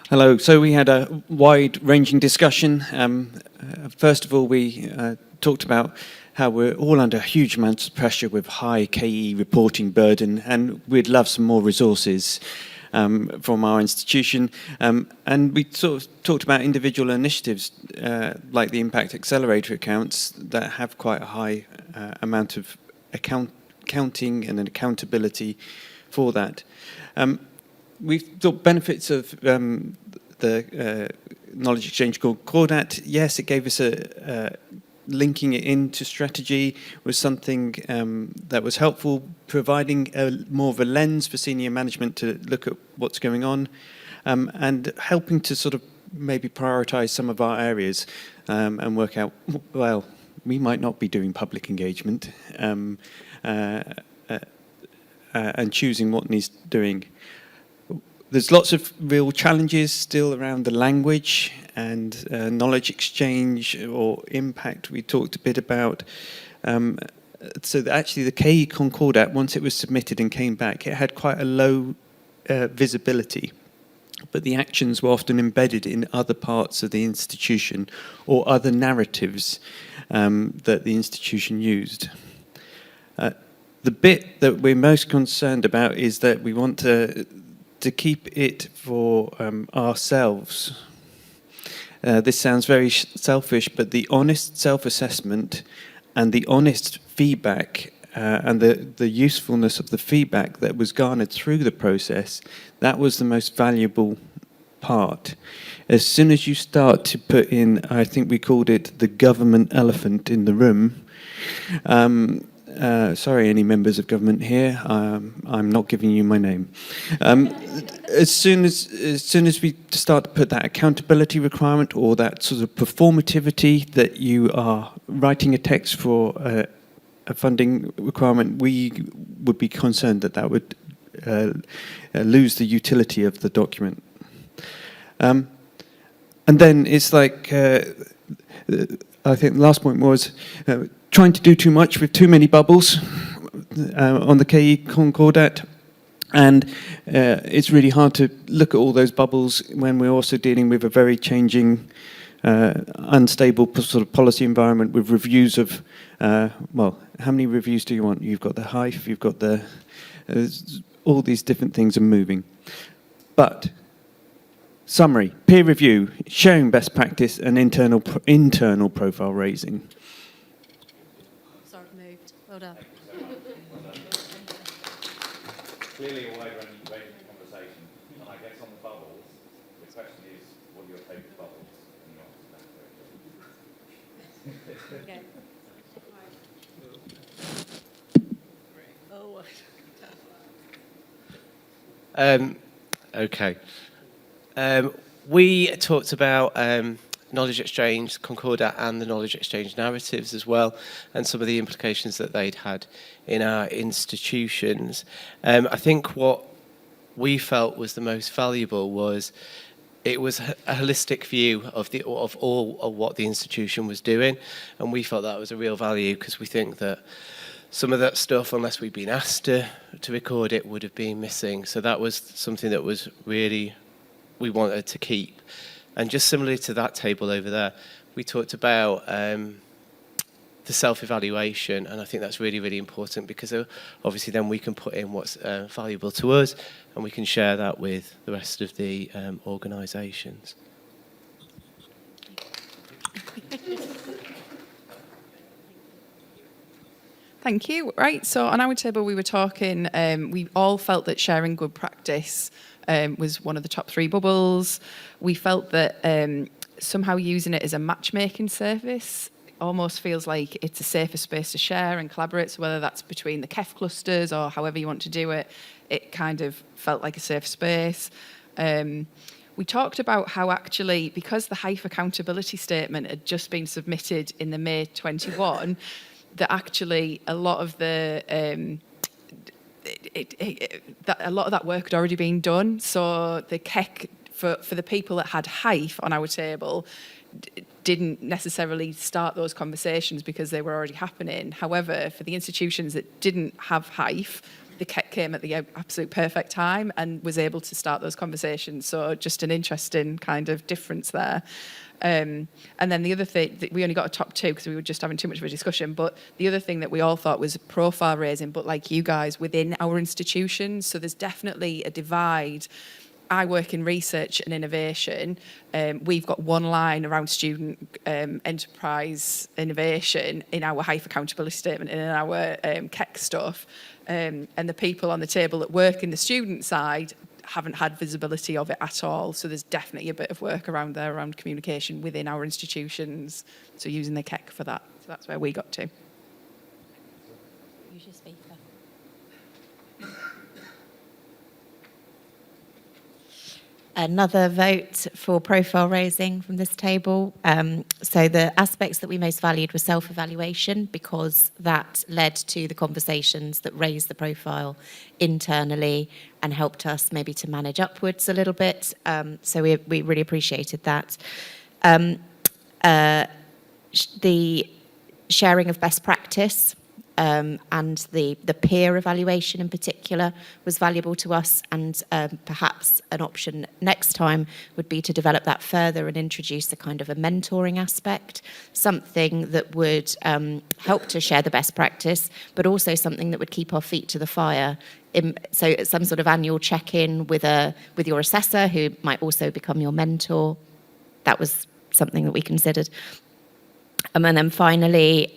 Hello. So we had a wide-ranging discussion. First of all, we talked about how we're all under huge amounts of pressure with high KE reporting burden, and we'd love some more resources from our institution. And we sort of talked about individual initiatives like the Impact Accelerator accounts that have quite a high amount of counting and an accountability for that. We thought benefits of the knowledge exchange Concordat. Yes, it gave us linking it into strategy was something that was helpful, providing more of a lens for senior management to look at what's going on, and helping to sort of maybe prioritise some of our areas and work out, well, we might not be doing public engagement and choosing what needs doing. There's lots of real challenges still around the language and knowledge exchange or impact we talked a bit about. So actually the KE Concordat, once it was submitted and came back, it had quite a low visibility, but the actions were often embedded in other parts of the institution or other narratives that the institution used. The bit that we're most concerned about is that we want to keep it for ourselves. This sounds very selfish, but the honest self-assessment and the honest feedback and the usefulness of the feedback that was garnered through the process, that was the most valuable part. As soon as you start to put in, I think we called it the government elephant in the room, sorry, any members of government here, I'm not giving you my name. As soon as we start to put that accountability requirement or that sort of performativity that you are writing a text for a funding requirement, we would be concerned that that would lose the utility of the document. And then it's like, I think the last point was, trying to do too much with too many bubbles on the KE Concordat, and it's really hard to look at all those bubbles when we're also dealing with a very changing, unstable sort of policy environment with reviews of, well, how many reviews do you want? You've got the HIFE, you've got the, all these different things are moving. But summary, peer review, sharing best practice, and internal profile raising. Well done. Clearly a wide-ranging conversation, and I guess on the bubbles, the question is, what are your favourite bubbles? Okay. We talked about knowledge exchange, Concordat, and the knowledge exchange narratives as well, and some of the implications that they'd had in our institutions. I think what we felt was the most valuable was it was a holistic view of all of what the institution was doing, and we felt that was a real value because we think that some of that stuff, unless we'd been asked to record it, would have been missing. So that was something that was really we wanted to keep. And just similarly to that table over there, we talked about the self-evaluation, and I think that's really, really important because obviously then we can put in what's valuable to us and we can share that with the rest of the organisations. Thank you. Right, so on our table we were talking, we all felt that sharing good practice was one of the top 3 bubbles. We felt that somehow using it as a matchmaking service almost feels like it's a safer space to share and collaborate, so whether that's between the KEF clusters or however you want to do it, it kind of felt like a safe space. We talked about how actually, because the HIFE accountability statement had just been submitted in the May 21, that actually a lot of the a lot of that work had already been done. So the KEC for the people that had HIFE on our table didn't necessarily start those conversations because they were already happening. However, for the institutions that didn't have HIFE, the KEC came at the absolute perfect time and was able to start those conversations. So just an interesting kind of difference there. And then the other thing, we only got a top 2 because we were just having too much of a discussion, but the other thing that we all thought was profile raising, but like you guys, within our institutions. So there's definitely a divide. I work in research and innovation. We've got one line around student enterprise innovation in our HIFE accountability statement and in our KEC stuff. And the people on the table that work in the student side haven't had visibility of it at all. So there's definitely a bit of work around there, around communication within our institutions. So using the KEC for that. So that's where we got to. Use your speaker. Another vote for profile raising from this table. So the aspects that we most valued were self-evaluation, because that led to the conversations that raised the profile internally and helped us maybe to manage upwards a little bit. So we really appreciated that. The sharing of best practice and the peer evaluation in particular was valuable to us, and perhaps an option next time would be to develop that further and introduce a kind of a mentoring aspect, something that would help to share the best practice, but also something that would keep our feet to the fire. So some sort of annual check-in with your assessor, who might also become your mentor. That was something that we considered. And then finally,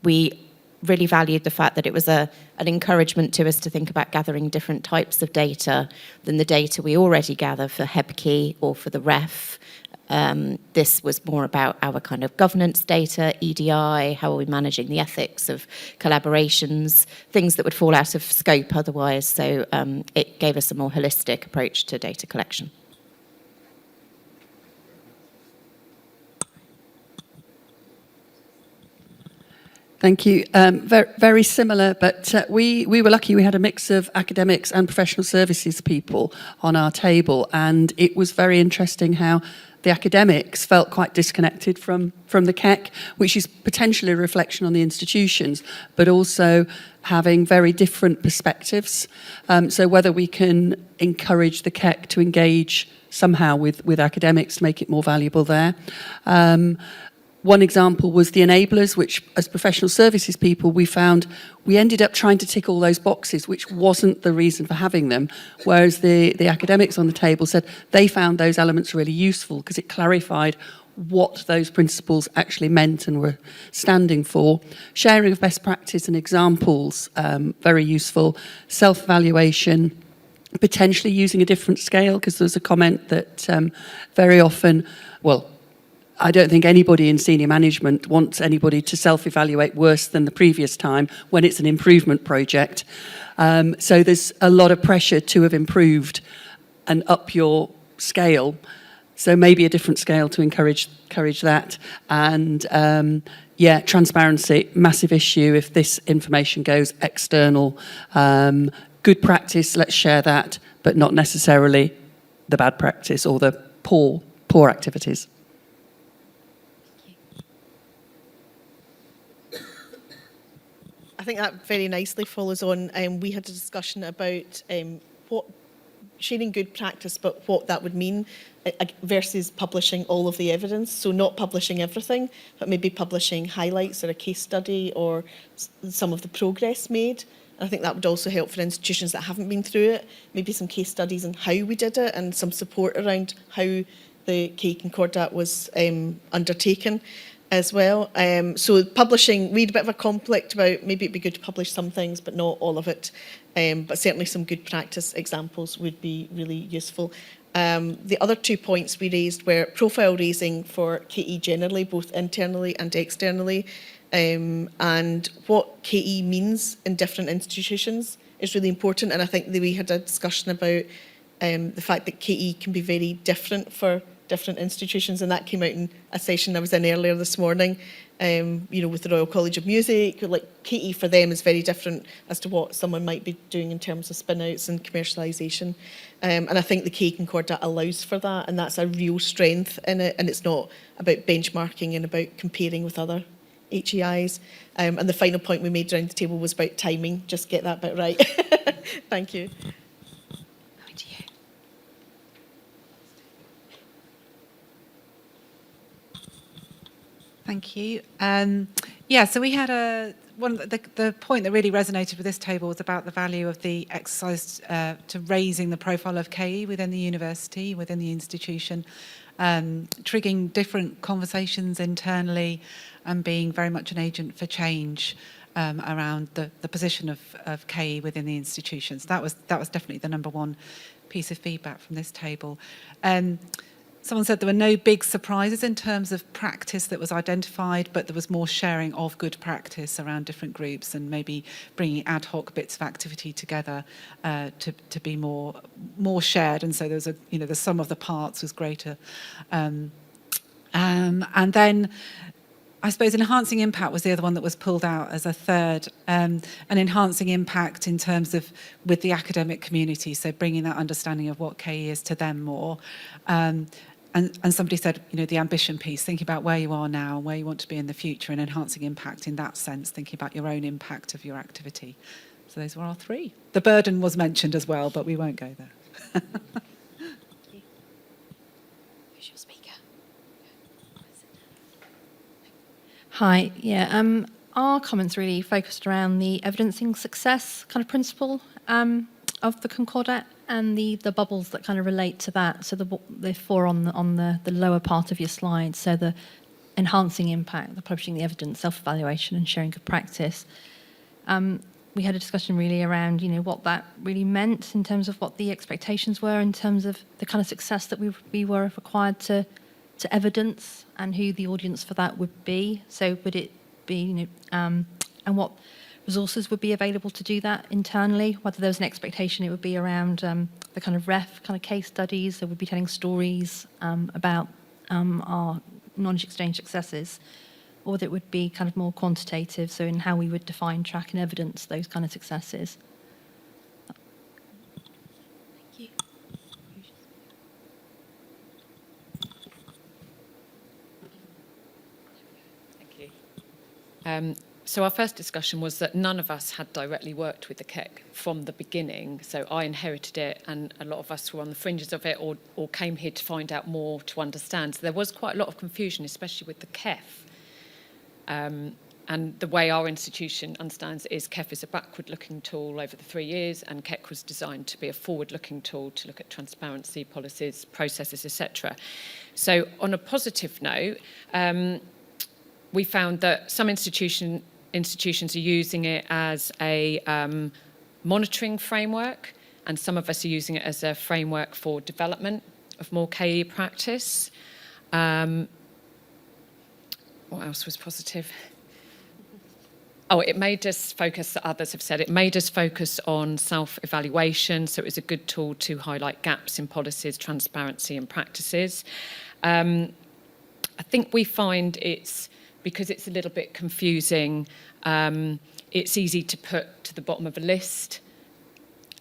we really valued the fact that it was an encouragement to us to think about gathering different types of data than the data we already gather for HEBKey or for the REF. This was more about our kind of governance data, EDI, how are we managing the ethics of collaborations, things that would fall out of scope otherwise. So it gave us a more holistic approach to data collection. Thank you. Very similar, but we were lucky. We had a mix of academics and professional services people on our table, and it was very interesting how the academics felt quite disconnected from the KEC, which is potentially a reflection on the institutions, but also having very different perspectives. So whether we can encourage the KEC to engage somehow with academics to make it more valuable there. One example was the enablers, which as professional services people, we found we ended up trying to tick all those boxes, which wasn't the reason for having them. Whereas the academics on the table said they found those elements really useful because it clarified what those principles actually meant and were standing for. Sharing of best practice and examples, very useful. Self-evaluation, potentially using a different scale, because there's a comment that very often, well, I don't think anybody in senior management wants anybody to self-evaluate worse than the previous time when it's an improvement project. So there's a lot of pressure to have improved and up your scale. So maybe a different scale to encourage that. And yeah, transparency, massive issue if this information goes external. Good practice, let's share that, but not necessarily the bad practice or the poor activities. I think that very nicely follows on. We had a discussion about what sharing good practice, but what that would mean versus publishing all of the evidence. So not publishing everything, but maybe publishing highlights or a case study or some of the progress made. And I think that would also help for institutions that haven't been through it, maybe some case studies on how we did it and some support around how the Concordat was undertaken as well. So publishing, we had a bit of a conflict about maybe it'd be good to publish some things, but not all of it. But certainly some good practice examples would be really useful. The other 2 points we raised were profile raising for KE generally, both internally and externally, and what KE means in different institutions is really important. And I think that we had a discussion about the fact that KE can be very different for different institutions, and that came out in a session I was in earlier this morning, with the Royal College of Music. Like KE for them is very different as to what someone might be doing in terms of spin-outs and commercialisation. And I think the KE Concordat allows for that, and that's a real strength in it, and it's not about benchmarking and about comparing with other HEIs. And the final point we made around the table was about timing. Just get that bit right. Thank you. Thank you. So we had the point that really resonated with this table was about the value of the exercise to raising the profile of KE within the university, within the institution, triggering different conversations internally and being very much an agent for change around the position of KE within the institutions. That was definitely the number one piece of feedback from this table. Someone said there were no big surprises in terms of practice that was identified, but there was more sharing of good practice around different groups and maybe bringing ad hoc bits of activity together to be more shared. And so there was the sum of the parts was greater. And then I suppose enhancing impact was the other one that was pulled out as a third, and enhancing impact in terms of with the academic community, so bringing that understanding of what KE is to them more. And somebody said, the ambition piece, thinking about where you are now and where you want to be in the future and enhancing impact in that sense, thinking about your own impact of your activity. So those were our three. The burden was mentioned as well, but we won't go there. Who's your speaker? Hi, yeah. Our comments really focused around the evidencing success kind of principle of the Concordat and the bubbles that kind of relate to that. So the four on the lower part of your slide. So the enhancing impact, the publishing the evidence, self-evaluation and sharing good practice. We had a discussion really around, what that really meant in terms of what the expectations were in terms of the kind of success that we were required to evidence and who the audience for that would be. So would it be, and what resources would be available to do that internally, whether there was an expectation it would be around the kind of ref kind of case studies, that would be telling stories about our knowledge exchange successes, or whether it would be kind of more quantitative, so in how we would define, track and evidence those kind of successes. Thank you. Thank you. So our first discussion was that none of us had directly worked with the KEC from the beginning. So I inherited it and a lot of us were on the fringes of it or came here to find out more, to understand. So there was quite a lot of confusion, especially with the KEF. And the way our institution understands it is KEF is a backward-looking tool over the 3 years, and KEC was designed to be a forward-looking tool to look at transparency, policies, processes, etc. So on a positive note, we found that some institutions are using it as a monitoring framework, and some of us are using it as a framework for development of more KE practice. What else was positive? Oh, it made us focus, others have said, it made us focus on self-evaluation, so it was a good tool to highlight gaps in policies, transparency and practices. I think we find because it's a little bit confusing, it's easy to put to the bottom of a list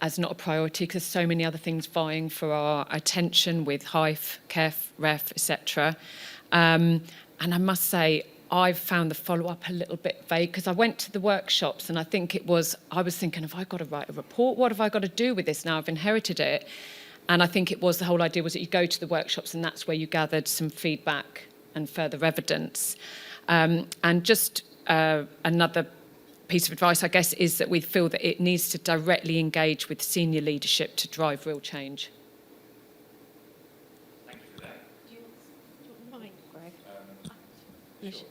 as not a priority because so many other things vying for our attention with HIFE, KEF, REF, etc. And I must say, I've found the follow-up a little bit vague because I went to the workshops and I was thinking, have I got to write a report? What have I got to do with this now? I've inherited it. And I think the whole idea was that you go to the workshops and that's where you gathered some feedback and further evidence. And just another piece of advice, I guess, is that we feel that it needs to directly engage with senior leadership to drive real change. Thank you for that. Do you want mine, Greg? Sure.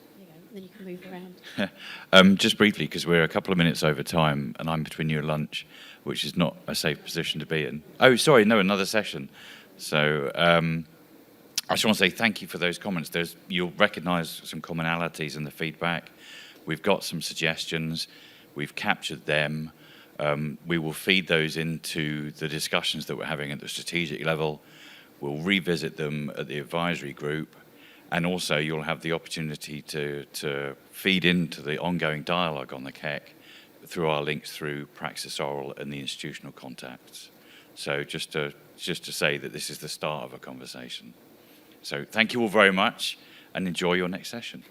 Then you can move around. Just briefly, because we're a couple of minutes over time and I'm between you and lunch, which is not a safe position to be in. Oh, sorry, no, another session. So I just want to say thank you for those comments. You'll recognise some commonalities in the feedback. We've got some suggestions. We've captured them. We will feed those into the discussions that we're having at the strategic level. We'll revisit them at the advisory group. And also you'll have the opportunity to feed into the ongoing dialogue on the KEC through our links through Praxis Oral and the institutional contacts. So just to say that this is the start of a conversation. So thank you all very much and enjoy your next session.